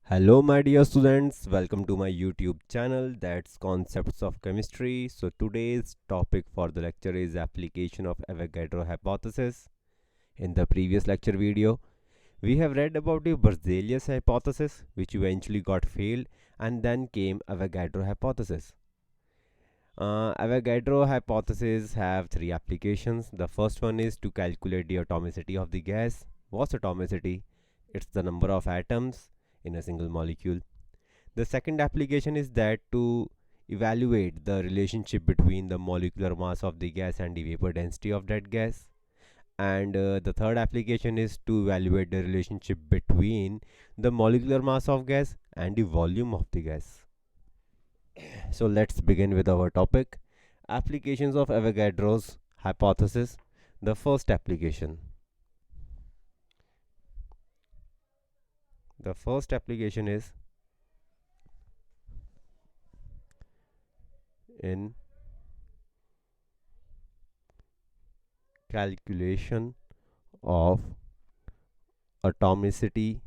Hello, my dear students. Welcome to my YouTube channel that's Concepts of Chemistry. So, today's topic for the lecture is application of Avogadro hypothesis. In the previous lecture video, we have read about the Berzelius hypothesis, which eventually got failed, and then came Avogadro hypothesis. Avogadro hypothesis have three applications. The first one is to calculate the atomicity of the gas. What's atomicity? It's the number of atoms in a single molecule. The second application is that to evaluate the relationship between the molecular mass of the gas and the vapor density of that gas. And the third application is to evaluate the relationship between the molecular mass of gas and the volume of the gas. So let's begin with our topic, applications of Avogadro's hypothesis. The first application. The first application is in calculation of atomicity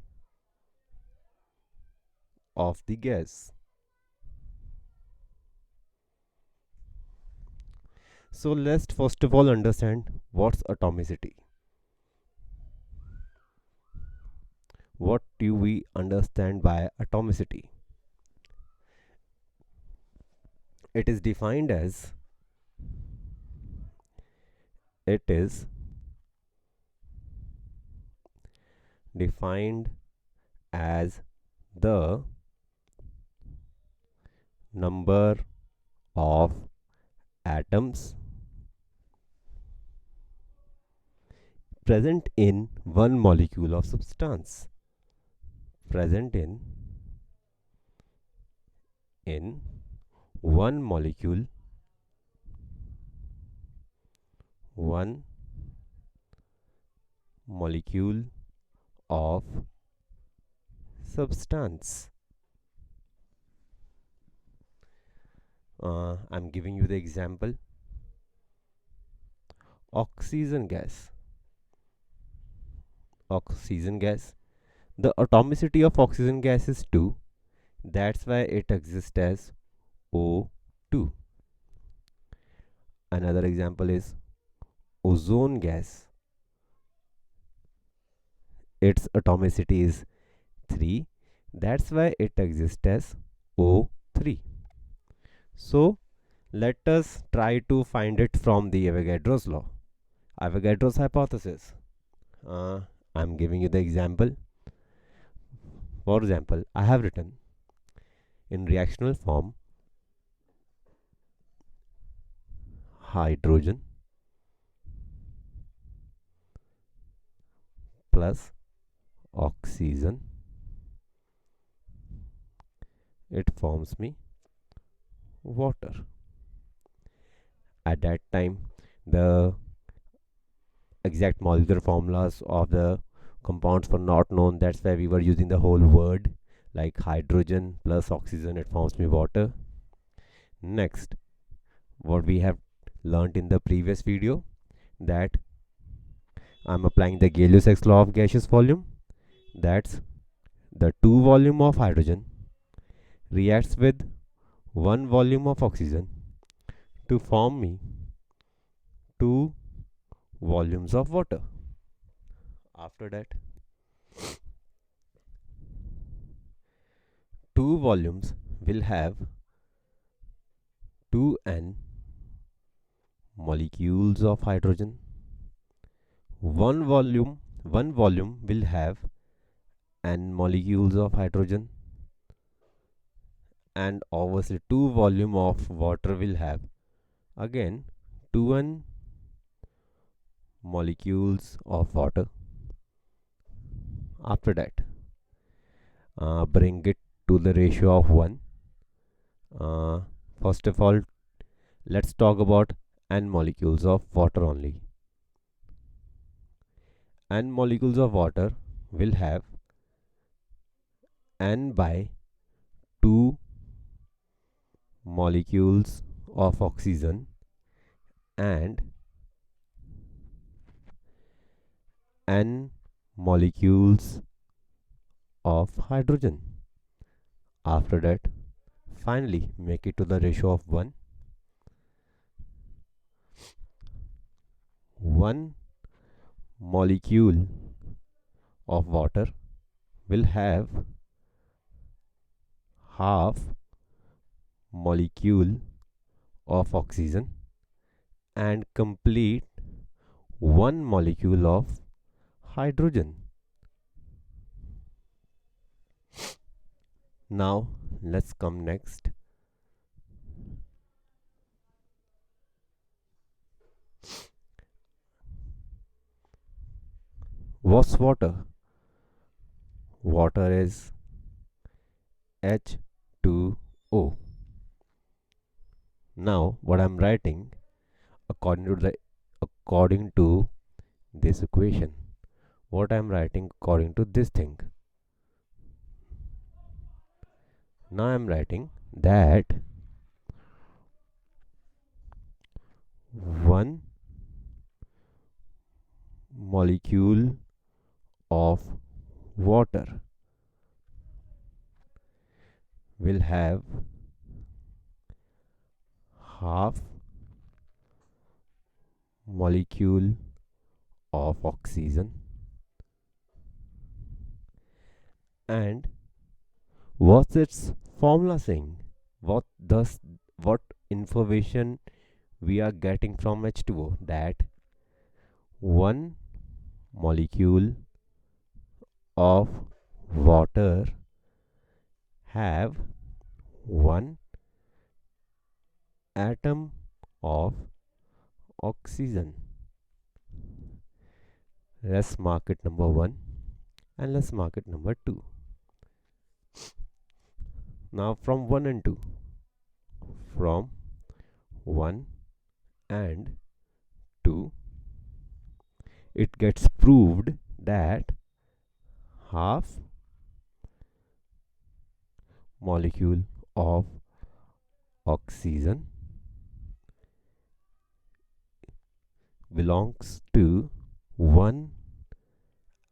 of the gas. So let's first of all understand what's atomicity. What do we understand by atomicity? It is defined as it is defined as the number of atoms present in one molecule of substance. Present in one molecule of substance. I'm giving you the example. Oxygen gas. The atomicity of oxygen gas is 2. That's why it exists as O2. Another example is ozone gas. Its atomicity is 3. That's why it exists as O3. So let us try to find it from the Avogadro's law. Avogadro's hypothesis. I'm giving you the example. For example, I have written in reactional form hydrogen plus oxygen. It forms me water. At that time, the exact molecular formulas of the compounds were not known. That's why we were using the whole word like hydrogen plus oxygen. It forms me water. Next, what we have learned in the previous video, that I'm applying the Gallius law of gaseous volume. That's the 2 volume of hydrogen reacts with 1 volume of oxygen to form me 2 volumes of water. After that, 2 volumes will have 2n molecules of hydrogen. One volume will have n molecules of hydrogen, and obviously 2 volume of water will have again 2n molecules of water. After that, bring it to the ratio of 1. First of all, let's talk about n molecules of water only. N molecules of water will have n by 2 molecules of oxygen and n molecules of hydrogen. After that, finally make it to the ratio of 1. 1 molecule of water will have half molecule of oxygen and complete 1 molecule of hydrogen. Now let's come next. What's water? Water is H2O. Now what I'm writing according to this equation, what I'm writing according to this thing. Now I'm writing that 1 molecule of water will have half molecule of oxygen, and what's its formula saying? What information we are getting from H2O? That 1 molecule of water have 1 atom of oxygen. Let's mark it number 1 and let's mark it number 2. Now from 1 and 2, from 1 and 2, it gets proved that half molecule of oxygen belongs to 1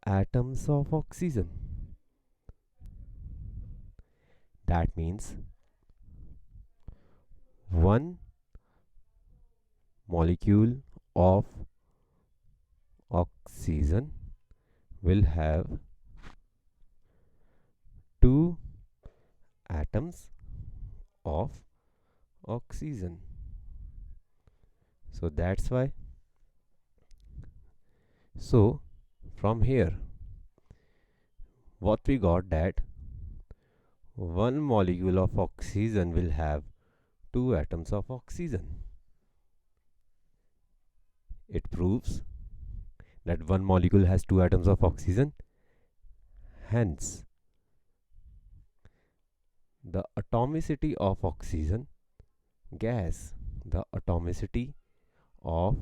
atoms of oxygen. That means 1 molecule of oxygen will have 2 atoms of oxygen. So that's why. So from here, what we got, that 1 molecule of oxygen will have 2 atoms of oxygen. It proves that 1 molecule has 2 atoms of oxygen. Hence, the atomicity of oxygen gas, the atomicity of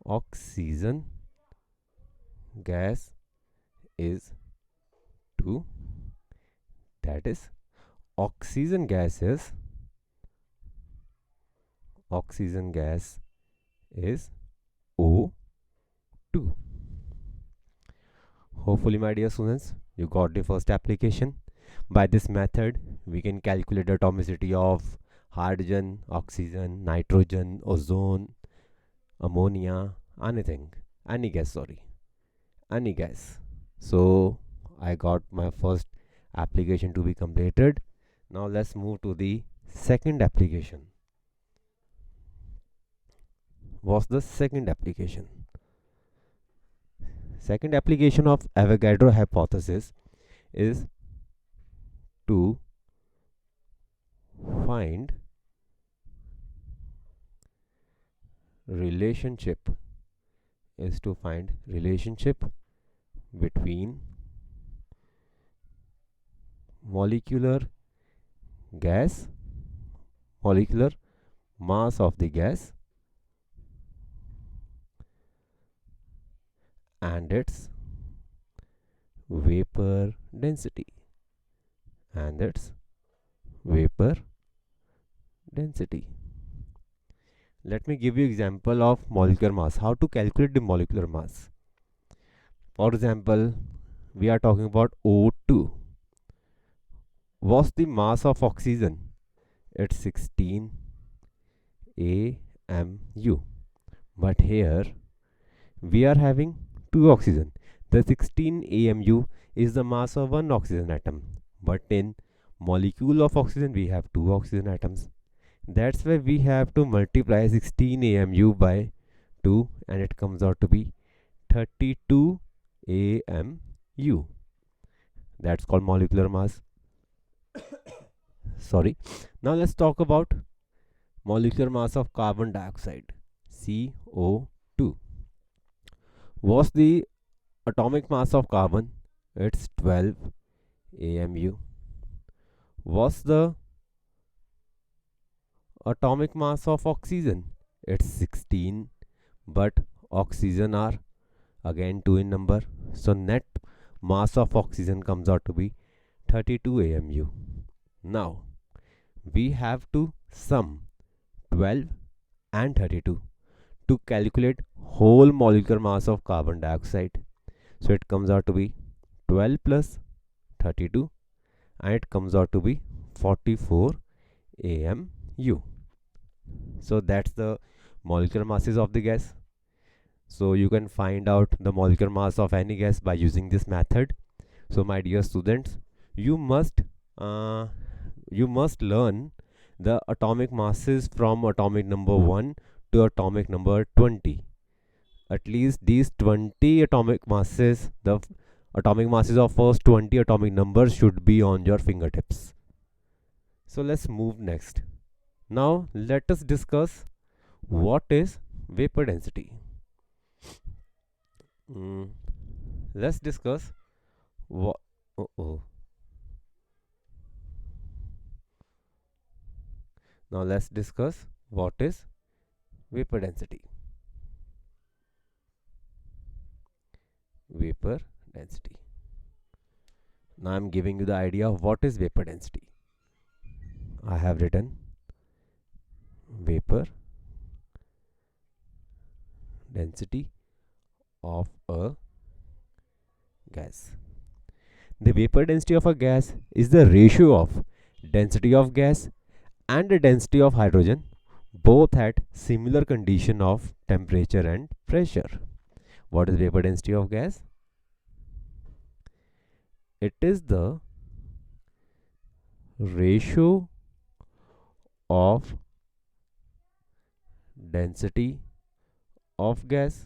oxygen gas is 2. That is, oxygen gas is O2. Hopefully, my dear students, you got the first application. By this method, we can calculate the atomicity of hydrogen, oxygen, nitrogen, ozone, ammonia, anything, any gas. So I got my first application to be completed. Now let's move to the second application. What's the second application? Second application of Avogadro hypothesis is to find relationship between molecular mass of the gas and its vapor density. Let me give you example of molecular mass. How to calculate the molecular mass? For example, we are talking about O2. What's the mass of oxygen? It's 16 AMU. But here we are having two oxygen. The 16 AMU is the mass of one oxygen atom. But in molecule of oxygen we have two oxygen atoms. That's why we have to multiply 16 AMU by 2 and it comes out to be 32 AMU. That's called molecular mass. Sorry. Now let's talk about molecular mass of carbon dioxide, CO2. What's the atomic mass of carbon? It's 12 AMU. What's the atomic mass of oxygen? It's 16, but oxygen are again 2 in number. So net mass of oxygen comes out to be 32 AMU. Now we have to sum 12 and 32 to calculate whole molecular mass of carbon dioxide. So it comes out to be 12 plus 32 and it comes out to be 44 AMU. So that's the molecular masses of the gas. So you can find out the molecular mass of any gas by using this method. So my dear students, you must learn the atomic masses from atomic number 1 to atomic number 20. At least these 20 atomic masses, the atomic masses of first 20 atomic numbers should be on your fingertips. So let's move next. Now let us discuss what is vapor density. Let's discuss what. Now let's discuss what is vapor density. Vapor density. Now I'm giving you the idea of what is vapor density. I have written vapor density of a gas. The vapor density of a gas is the ratio of density of gas and the density of hydrogen, both at similar condition of temperature and pressure. What is vapor density of gas? It is the ratio of density of gas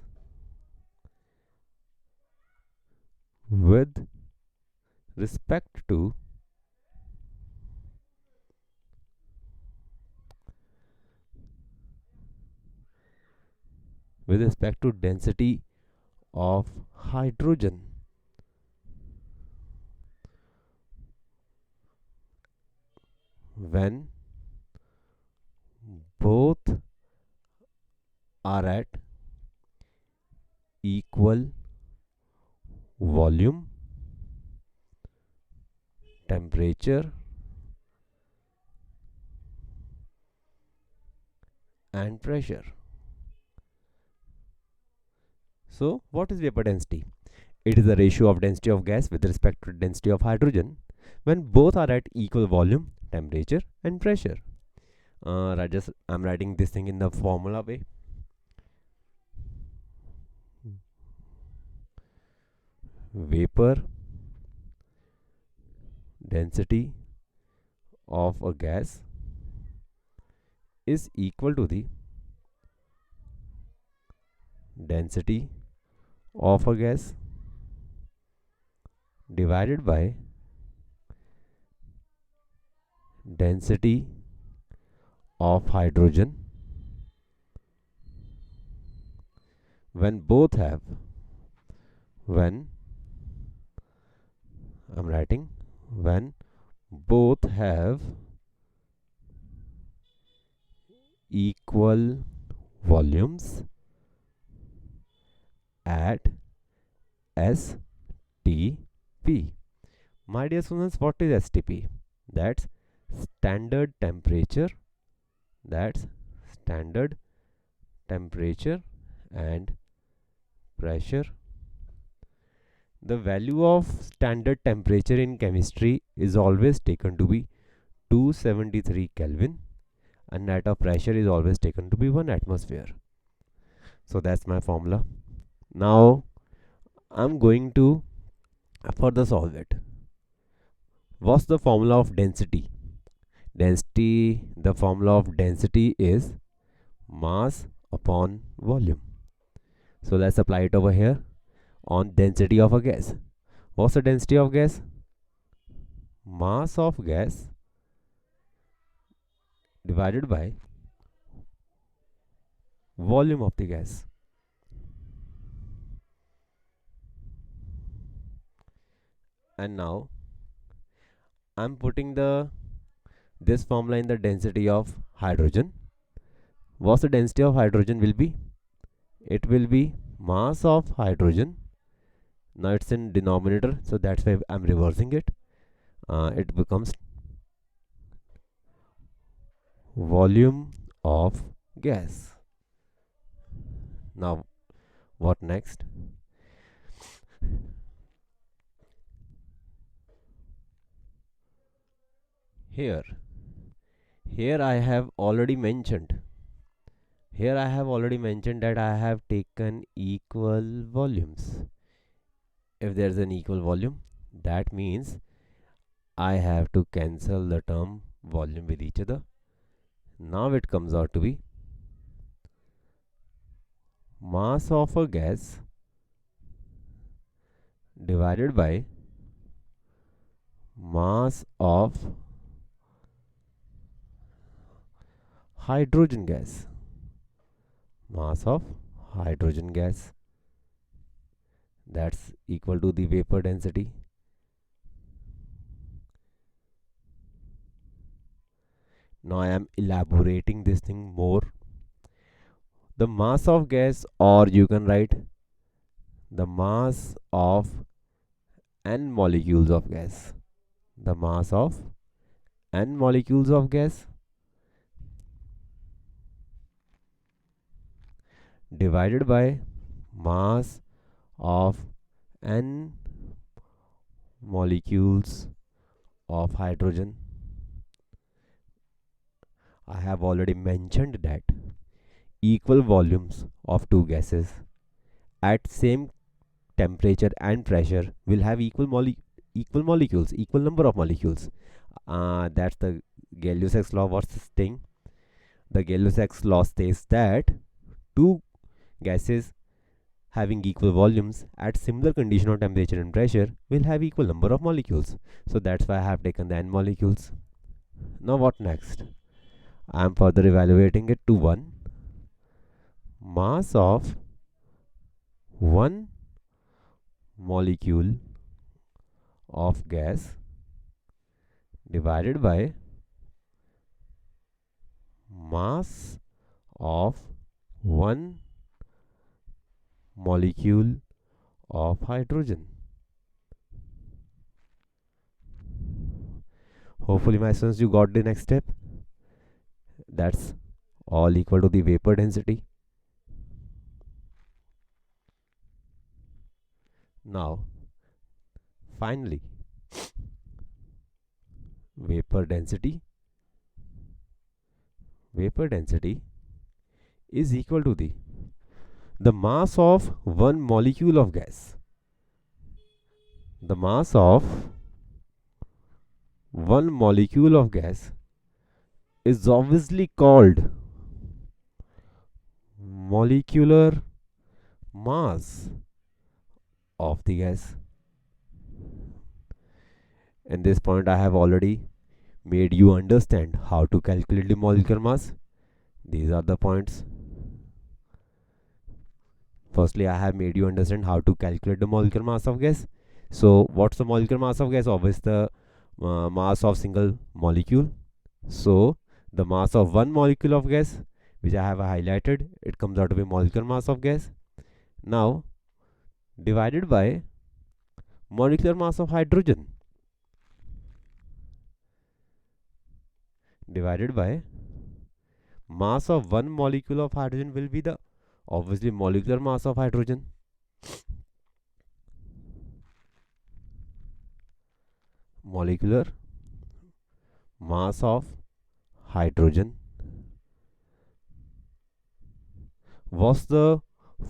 with respect to density of hydrogen. When both are at equal volume, temperature and pressure. So what is vapor density? It is the ratio of density of gas with respect to density of hydrogen when both are at equal volume, temperature and pressure. I'm writing this thing in the formula way. Vapor density of a gas is equal to the density of a gas divided by density of hydrogen when both have when both have equal volumes at STP. My dear students, what is STP? That's standard temperature. That's standard temperature and pressure. The value of standard temperature in chemistry is always taken to be 273 Kelvin, and net of pressure is always taken to be 1 atmosphere. So that's my formula. Now I'm going to further solve it. What's the formula of density? The formula of density is mass upon volume. So let's apply it over here on density of a gas. What's the density of gas? Mass of gas divided by volume of the gas. And now I'm putting this formula in the density of hydrogen. What's the density of hydrogen will be? It will be mass of hydrogen. Now it's in denominator, so that's why I'm reversing it. It becomes volume of gas. Now what next? Here I have already mentioned that I have taken equal volumes. If there's an equal volume, that means I have to cancel the term volume with each other. Now it comes out to be mass of a gas divided by mass of hydrogen gas. Mass of hydrogen gas, that's equal to the vapor density. Now I am elaborating this thing more. The mass of gas, or you can write the mass of n molecules of gas. The mass of n molecules of gas divided by mass of n molecules of hydrogen. I have already mentioned that equal volumes of two gases at same temperature and pressure will have equal molecules, equal number of molecules. That's the Gallius law. What's this thing? The Gallius law states that two gases having equal volumes at similar condition of temperature and pressure will have equal number of molecules. So that's why I have taken the n molecules. Now what next? I am further evaluating it to 1. Mass of 1 molecule of gas divided by mass of 1 molecule of hydrogen. Hopefully my students, you got the next step. That's all equal to the vapor density. Now finally, vapor density is equal to the mass of 1 molecule of gas. The mass of 1 molecule of gas is obviously called molecular mass of the gas. In this point, I have already made you understand how to calculate the molecular mass. These are the points. Firstly, I have made you understand how to calculate the molecular mass of gas. So what's the molecular mass of gas? Obviously the mass of single molecule. So the mass of 1 molecule of gas, which I have highlighted, it comes out to be molecular mass of gas. Now divided by molecular mass of hydrogen divided by mass of 1 molecule of hydrogen will be the obviously molecular mass of hydrogen. molecular mass of hydrogen. What's the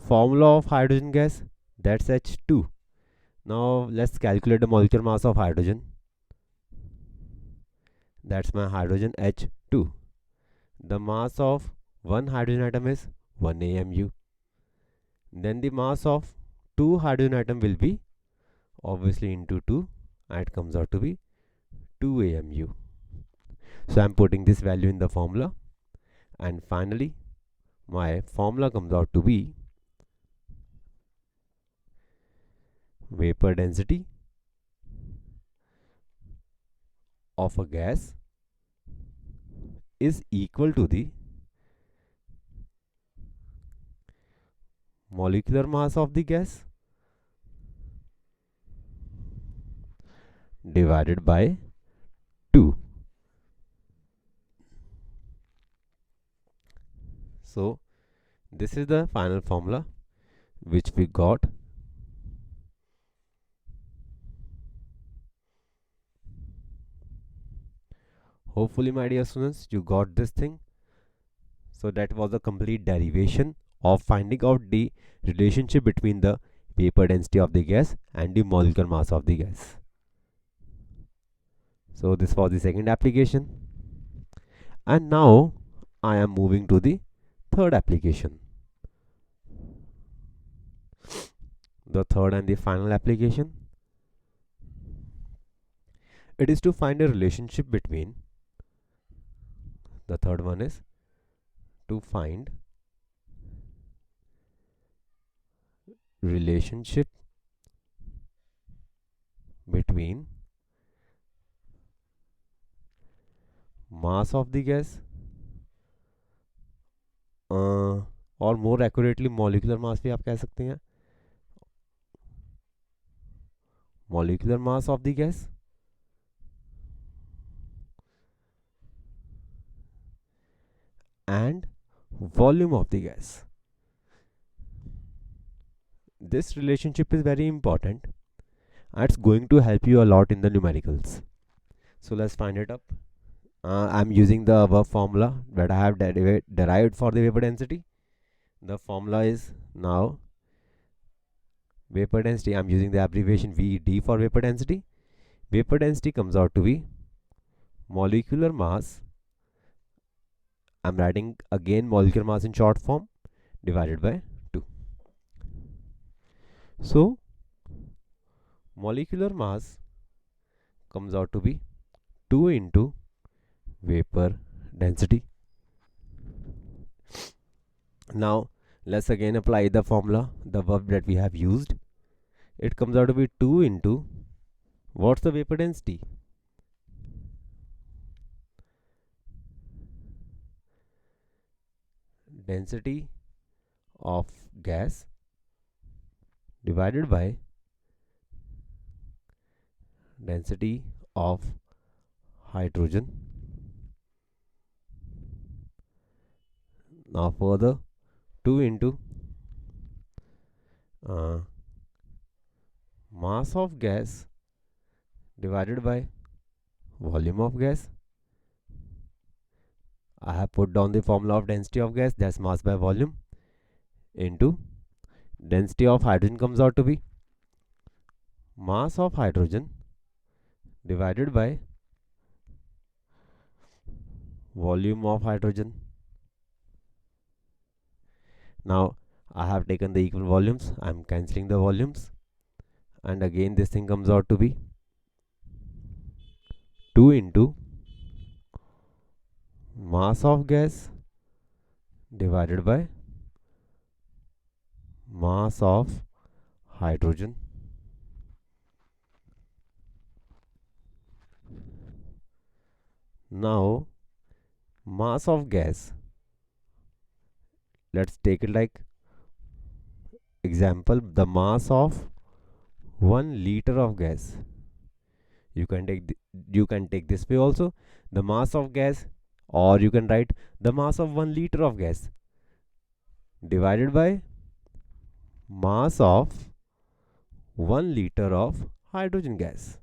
formula of hydrogen gas? That's H2. Now let's calculate the molecular mass of hydrogen. That's my hydrogen H2. The mass of one hydrogen atom is 1 AMU. Then the mass of two hydrogen atom will be obviously into 2, and it comes out to be 2 AMU. So I'm putting this value in the formula, and finally my formula comes out to be vapor density of a gas is equal to the molecular mass of the gas divided by 2. So this is the final formula which we got. Hopefully, my dear students, you got this thing. So that was a complete derivation of finding out the relationship between the vapor density of the gas and the molecular mass of the gas. So this was the second application, and now I am moving to the third application. The third and the final application, it is to find a relationship between, the third one is to find relationship between mass of the gas और more accurately molecular mass भी आप कह सकते हैं, molecular mass of the gas and volume of the gas. This relationship is very important and it's going to help you a lot in the numericals. So let's find it up. I'm using the above formula that I have derived for the vapor density. The formula is now vapor density. I'm using the abbreviation VD for vapor density. Vapor density comes out to be molecular mass. I'm writing again molecular mass in short form divided by 2. So molecular mass comes out to be 2 into vapor density. Now let's again apply the formula, the verb that we have used. It comes out to be 2 into, what's the vapor density? Density of gas divided by density of hydrogen. Now further 2 into mass of gas divided by volume of gas. I have put down the formula of density of gas, that's mass by volume, into density of hydrogen comes out to be mass of hydrogen divided by volume of hydrogen. Now I have taken the equal volumes, I am cancelling the volumes, and again this thing comes out to be 2 into mass of gas divided by mass of hydrogen. Now mass of gas, let's take it like example, the mass of 1 liter of gas. You can take this way also, the mass of gas, or you can write the mass of 1 liter of gas divided by mass of 1 liter of hydrogen gas.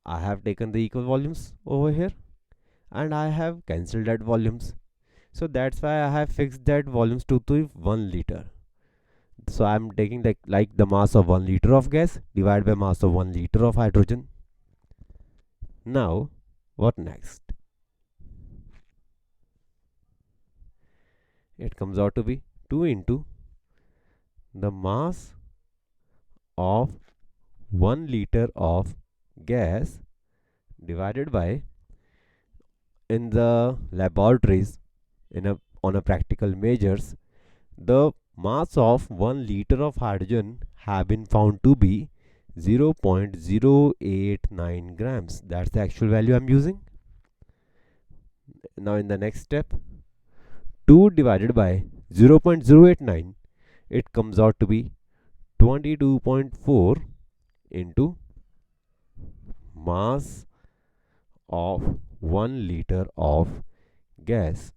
I have taken the equal volumes over here and I have cancelled that volumes. So that's why I have fixed that volumes to 1 liter. So I'm taking like the mass of 1 liter of gas divided by mass of 1 liter of hydrogen. Now, what next? It comes out to be 2 into the mass of 1 liter of gas divided by, in the laboratories, on a practical measures, the mass of 1 liter of hydrogen have been found to be 0.089 grams. That's the actual value I'm using. Now in the next step, 2 divided by 0.089, it comes out to be 22.4 into mass of 1 liter of gas.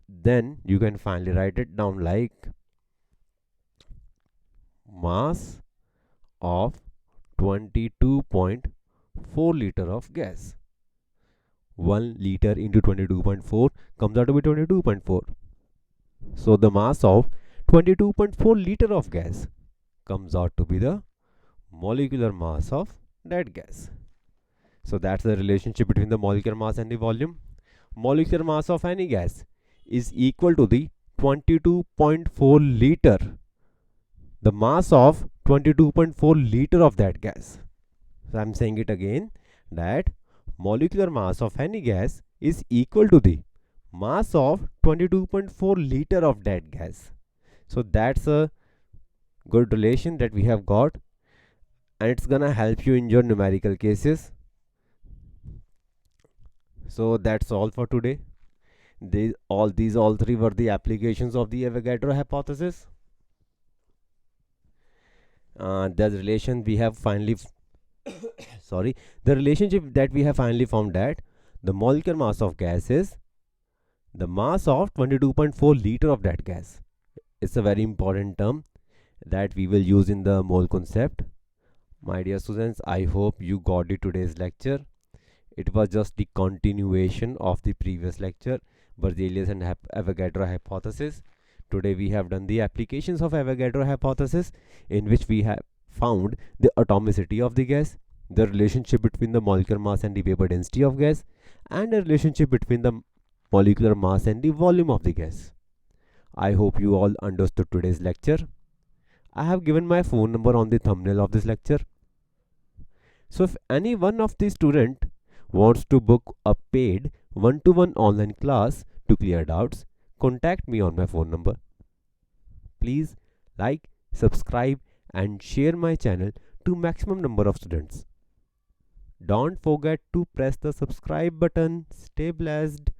Then you can finally write it down like mass of 22.4 liter of gas. 1 liter into 22.4 comes out to be 22.4. So the mass of 22.4 liter of gas comes out to be the molecular mass of that gas. So that's the relationship between the molecular mass and the volume. Molecular mass of any gas is equal to the 22.4 liter, the mass of 22.4 liter of that gas. So I'm saying it again, that molecular mass of any gas is equal to the mass of 22.4 liter of that gas. So that's a good relation that we have got, and it's gonna help you in your numerical cases. So that's all for today. All three were the applications of the Avogadro hypothesis. The relation we have finally the relationship that we have finally found, that the molecular mass of gas is the mass of 22.4 liter of that gas. It's a very important term that we will use in the mole concept. My dear students, I hope you got it today's lecture. It was just the continuation of the previous lecture, Berzelius and Avogadro hypothesis. Today we have done the applications of Avogadro hypothesis, in which we have found the atomicity of the gas, the relationship between the molecular mass and the vapor density of gas, and the relationship between the molecular mass and the volume of the gas. I hope you all understood today's lecture. I have given my phone number on the thumbnail of this lecture. So if any one of the student wants to book a paid one-to-one online class to clear doubts, contact me on my phone number. Please like, subscribe and share my channel to maximum number of students. Don't forget to press the subscribe button. Stay blessed.